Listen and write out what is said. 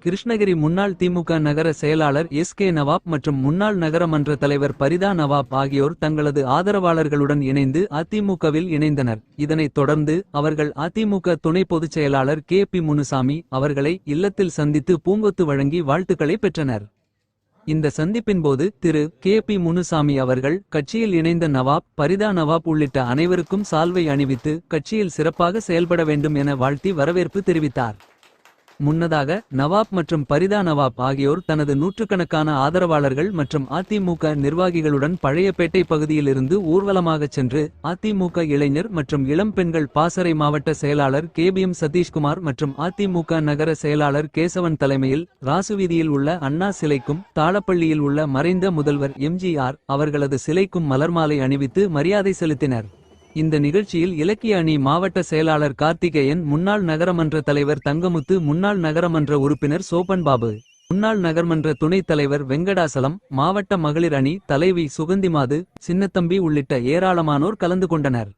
கிருஷ்ணகிரி முன்னாள் திமுக நகர செயலாளர் கே நவாப் மற்றும் முன்னாள் நகரமன்ற தலைவர் பரிதா நவாப் ஆகியோர் தங்களது ஆதரவாளர்களுடன் இணைந்து அதிமுகவில் இணைந்தனர். இதனைத் தொடர்ந்து அவர்கள் அதிமுக துணை பொதுச் செயலாளர் பி முனுசாமி அவர்களை இல்லத்தில் சந்தித்து பூங்கொத்து வழங்கி வாழ்த்துக்களை பெற்றனர். இந்த சந்திப்பின்போது திரு பி முனுசாமி அவர்கள் கட்சியில் இணைந்த நவாப் பரிதா நவாப் உள்ளிட்ட அனைவருக்கும் சால்வை அணிவித்து கட்சியில் சிறப்பாக செயல்பட வேண்டும் என வாழ்த்தி வரவேற்பு தெரிவித்தார். முன்னதாக நவாப் மற்றும் பரிதா நவாப் ஆகியோர் தனது நூற்றுக்கணக்கான ஆதரவாளர்கள் மற்றும் அதிமுக நிர்வாகிகளுடன் பழையப்பேட்டை பகுதியிலிருந்து ஊர்வலமாகச் சென்று அதிமுக இளைஞர் மற்றும் இளம் பெண்கள் பாசறை மாவட்ட செயலாளர் கேபிஎம் சதீஷ்குமார் மற்றும் அதிமுக நகர செயலாளர் கேசவன் தலைமையில் ராசுவீதியில் உள்ள அண்ணா சிலைக்கும் தாளப்பள்ளியில் உள்ள மறைந்த முதல்வர் எம்ஜிஆர் அவர்களது சிலைக்கும் மலர்மாலை அணிவித்து மரியாதை செலுத்தினர். இந்த நிகழ்ச்சியில் இலக்கிய அணி மாவட்ட செயலாளர் கார்த்திகேயன், முன்னாள் நகரமன்ற தலைவர் தங்கமுத்து, முன்னாள் நகரமன்ற உறுப்பினர் சோபன்பாபு, முன்னாள் நகர்மன்ற துணைத் தலைவர் வெங்கடாசலம், மாவட்ட மகளிர் அணி தலைவி சுகந்திமாது, சின்னத்தம்பி உள்ளிட்ட ஏராளமானோர் கலந்து கொண்டனர்.